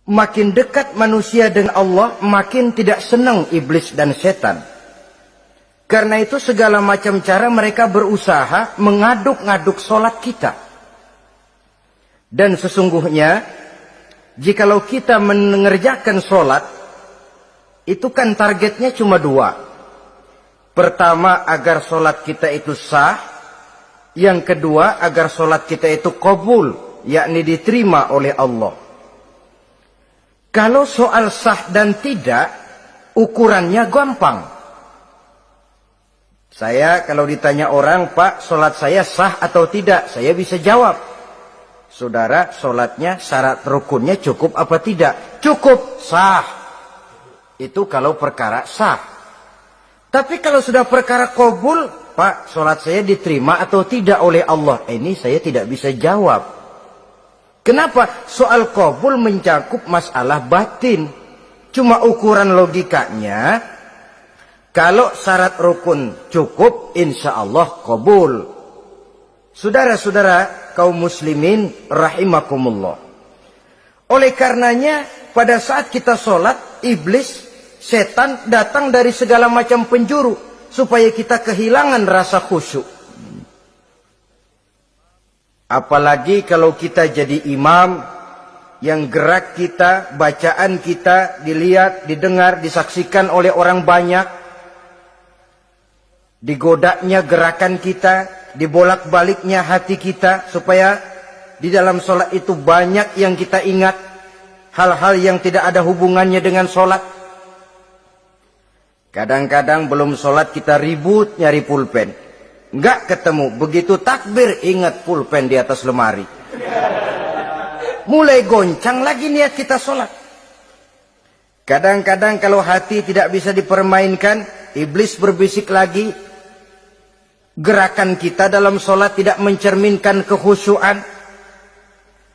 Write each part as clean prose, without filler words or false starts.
makin dekat manusia dengan Allah, makin tidak senang iblis dan setan. Karena itu segala macam cara mereka berusaha mengaduk-ngaduk solat kita. Dan sesungguhnya, jikalau kita mengerjakan solat, itu kan targetnya cuma dua. Pertama, agar solat kita itu sah. Yang kedua, agar solat kita itu qabul, yakni diterima oleh Allah. Kalau soal sah dan tidak, ukurannya gampang. Saya kalau ditanya orang, Pak, solat saya sah atau tidak? Saya bisa jawab. Saudara, solatnya syarat rukunnya cukup apa tidak? Cukup, sah. Itu kalau perkara sah. Tapi kalau sudah perkara qabul, Pak, solat saya diterima atau tidak oleh Allah? Ini saya tidak bisa jawab. Kenapa? Soal qabul mencakup masalah batin. Cuma ukuran logikanya, kalau syarat rukun cukup, insya Allah qabul. Saudara-saudara kaum muslimin rahimakumullah. Oleh karenanya, pada saat kita sholat, iblis, setan datang dari segala macam penjuru, supaya kita kehilangan rasa khusyuk. Apalagi kalau kita jadi imam, yang gerak kita, bacaan kita dilihat, didengar, disaksikan oleh orang banyak. Digodanya gerakan kita, dibolak-baliknya hati kita, supaya di dalam sholat itu banyak yang kita ingat, hal-hal yang tidak ada hubungannya dengan sholat. Kadang-kadang belum sholat kita ribut nyari pulpen, nggak ketemu, begitu takbir ingat pulpen di atas lemari. Mulai goncang lagi niat kita sholat. Kadang-kadang kalau hati tidak bisa dipermainkan, iblis berbisik lagi. Gerakan kita dalam sholat tidak mencerminkan kekhusyuan.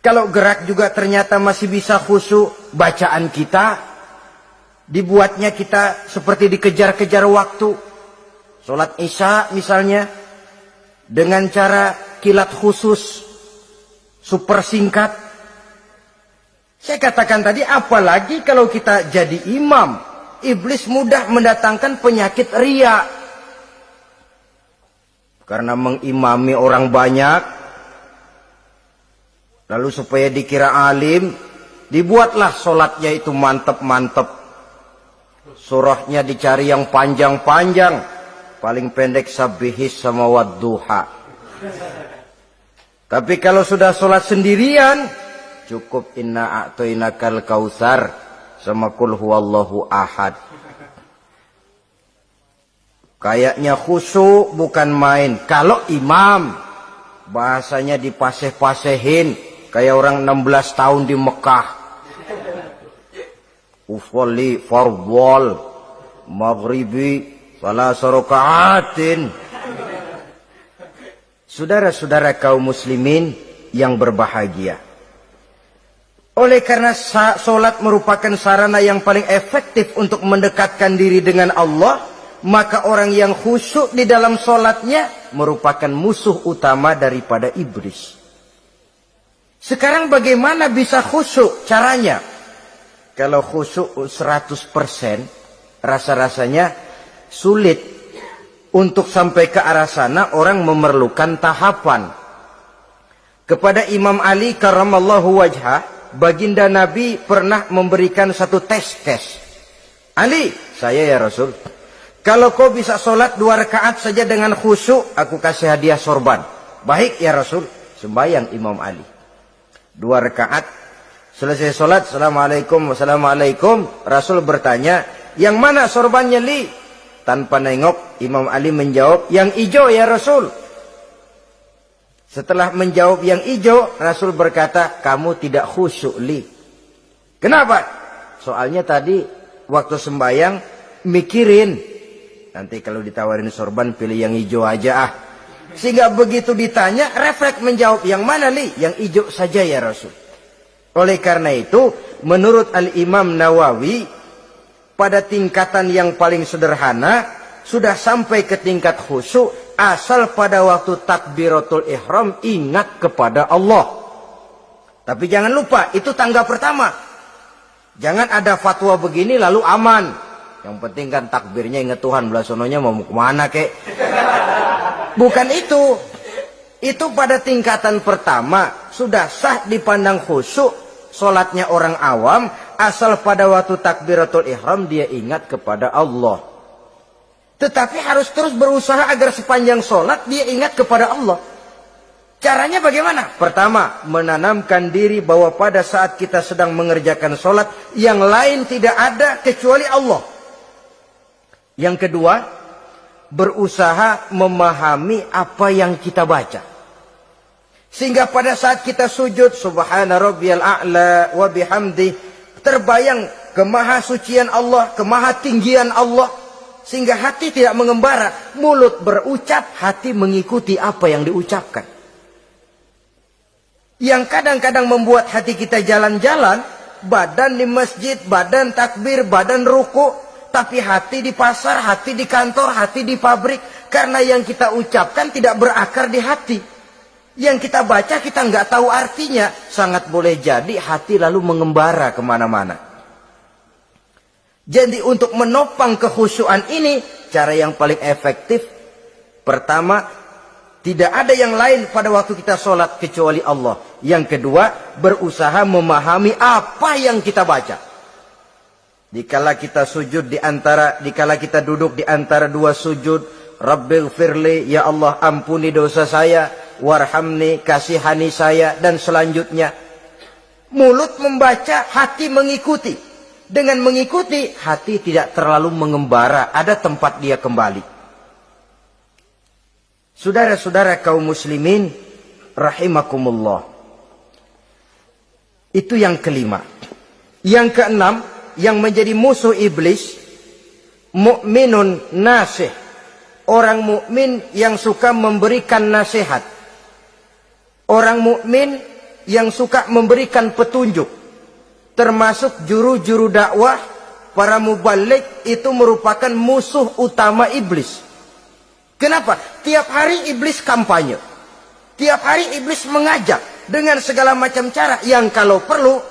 Kalau gerak juga ternyata masih bisa khusyuk, bacaan kita dibuatnya kita seperti dikejar-kejar waktu. Sholat isya misalnya, dengan cara kilat khusus, super singkat. Saya katakan tadi, apalagi kalau kita jadi imam, iblis mudah mendatangkan penyakit riya. Karena mengimami orang banyak, lalu supaya dikira alim, dibuatlah sholatnya itu mantep-mantep. Surahnya dicari yang panjang-panjang, paling pendek sabihis sama wadduha. Tapi kalau sudah sholat sendirian, cukup inna a'toinakal kautsar sama kul huwallahu ahad. Kayaknya khusyuk bukan main. Kalau imam, bahasanya dipaseh-pasehin, kayak orang 16 tahun di Mekah. Usolli fardwal maghribi salah sarokaatin. Saudara-saudara kaum muslimin yang berbahagia. Oleh karena sholat merupakan sarana yang paling efektif untuk mendekatkan diri dengan Allah, maka orang yang khusyuk di dalam sholatnya merupakan musuh utama daripada iblis. Sekarang bagaimana bisa khusyuk caranya? Kalau khusyuk 100%, rasa-rasanya sulit. Untuk sampai ke arah sana orang memerlukan tahapan. Kepada Imam Ali karramallahu wajhah, baginda Nabi pernah memberikan satu tes. Ali, saya ya Rasul, kalau kau bisa sholat 2 rakaat saja dengan khusyuk, aku kasih hadiah sorban. Baik ya Rasul. Sembahyang Imam Ali 2 rakaat. Selesai sholat, assalamualaikum, wassalamualaikum. Rasul bertanya, yang mana sorbannya Li? Tanpa nengok, Imam Ali menjawab, yang hijau ya Rasul. Setelah menjawab yang hijau, Rasul berkata, kamu tidak khusyuk Li. Kenapa? Soalnya tadi waktu sembahyang mikirin, nanti kalau ditawarin sorban pilih yang hijau aja ah. Sehingga begitu ditanya, refleks menjawab, yang mana Li? Yang hijau saja ya Rasul. Oleh karena itu, menurut Al-Imam Nawawi, pada tingkatan yang paling sederhana, sudah sampai ke tingkat khusyuk, asal pada waktu takbiratul ihram ingat kepada Allah. Tapi jangan lupa, itu tangga pertama. Jangan ada fatwa begini lalu aman. Yang penting kan takbirnya ingat Tuhan, belah sononya mau kemana kek. Bukan itu. Itu pada tingkatan pertama sudah sah dipandang khusyuk solatnya orang awam, asal pada waktu takbiratul ihram dia ingat kepada Allah. Tetapi harus terus berusaha agar sepanjang solat dia ingat kepada Allah. Caranya bagaimana? Pertama, menanamkan diri bahwa pada saat kita sedang mengerjakan solat, yang lain tidak ada kecuali Allah. Yang kedua, berusaha memahami apa yang kita baca. Sehingga pada saat kita sujud, subhana rabbiyal a'la wa bihamdi, terbayang kemahasucian Allah, kemahatinggian Allah. Sehingga hati tidak mengembara, mulut berucap, hati mengikuti apa yang diucapkan. Yang kadang-kadang membuat hati kita jalan-jalan, badan di masjid, badan takbir, badan ruku, tapi hati di pasar, hati di kantor, hati di pabrik. Karena yang kita ucapkan tidak berakar di hati. Yang kita baca kita nggak tahu artinya. Sangat boleh jadi hati lalu mengembara kemana-mana. Jadi untuk menopang kekhusyuan ini, cara yang paling efektif, pertama, tidak ada yang lain pada waktu kita sholat kecuali Allah. Yang kedua, berusaha memahami apa yang kita baca. Dikala kita duduk di antara dua sujud, Rabbighfirli, ya Allah ampuni dosa saya, warhamni, kasihani saya, dan selanjutnya. Mulut membaca, hati mengikuti. Dengan mengikuti, hati tidak terlalu mengembara, ada tempat dia kembali. Saudara-saudara kaum muslimin rahimakumullah. Itu yang kelima. Yang keenam, yang menjadi musuh iblis, mukminun nasih. Orang mukmin yang suka memberikan nasihat. Orang mukmin yang suka memberikan petunjuk. Termasuk juru-juru dakwah, para mubalik, itu merupakan musuh utama iblis. Kenapa? Tiap hari iblis kampanye. Tiap hari iblis mengajak dengan segala macam cara yang kalau perlu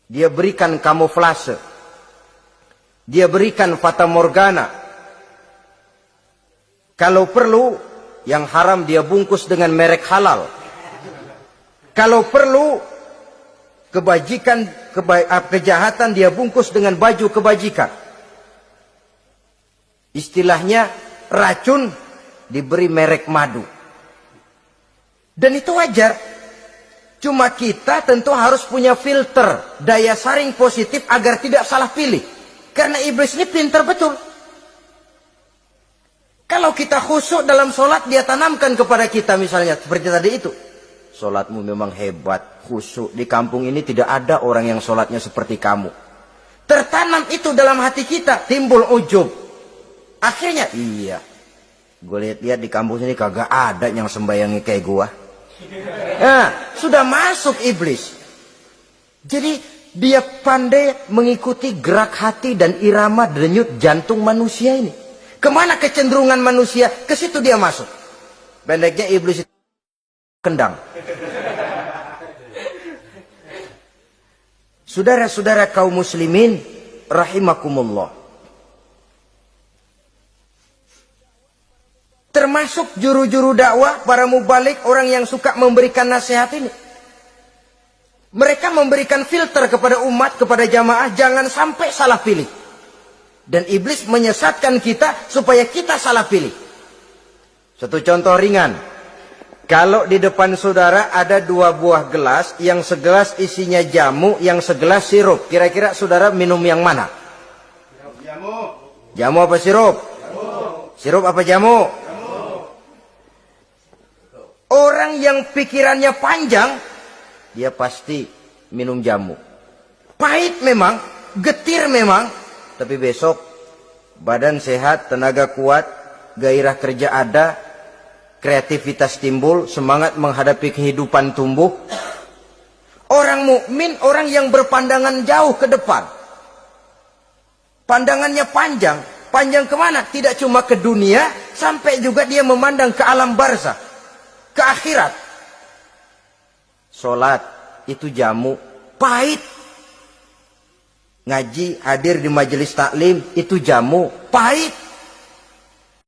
dia berikan kamuflase. Dia berikan fata morgana. Kalau perlu yang haram dia bungkus dengan merek halal. Kalau perlu kejahatan dia bungkus dengan baju kebajikan. Istilahnya racun diberi merek madu. Dan itu wajar. Cuma kita tentu harus punya filter, daya saring positif agar tidak salah pilih. Karena iblis ini pintar betul. Kalau kita khusyuk dalam sholat, dia tanamkan kepada kita misalnya seperti tadi itu. Sholatmu memang hebat, khusyuk. Di kampung ini tidak ada orang yang sholatnya seperti kamu. Tertanam itu dalam hati kita, timbul ujub. Akhirnya, iya, gue lihat-lihat di kampus ini kagak ada yang sembayangi kayak gua. Nah, sudah masuk iblis. Jadi dia pandai mengikuti gerak hati dan irama denyut jantung manusia ini. Kemana kecenderungan manusia, ke situ dia masuk. Pendeknya iblis itu kendang. Saudara-saudara kaum muslimin rahimakumullah. Termasuk juru-juru dakwah, para mubalik, orang yang suka memberikan nasihat ini. Mereka memberikan filter kepada umat, kepada jamaah, jangan sampai salah pilih. Dan iblis menyesatkan kita supaya kita salah pilih. Satu contoh ringan. Kalau di depan saudara ada dua buah gelas, yang segelas isinya jamu, yang segelas sirup. Kira-kira saudara minum yang mana? Jamu. Jamu apa sirup? Jamu. Sirup apa jamu? Orang yang pikirannya panjang, dia pasti minum jamu. Pahit memang, getir memang, tapi besok badan sehat, tenaga kuat, gairah kerja ada, kreativitas timbul, semangat menghadapi kehidupan tumbuh. Orang mukmin, orang yang berpandangan jauh ke depan. Pandangannya panjang. Panjang kemana? Tidak cuma ke dunia, sampai juga dia memandang ke alam barzakh, ke akhirat. Sholat itu jamu, pahit, Ngaji, hadir di majelis taklim, itu jamu. Pahit.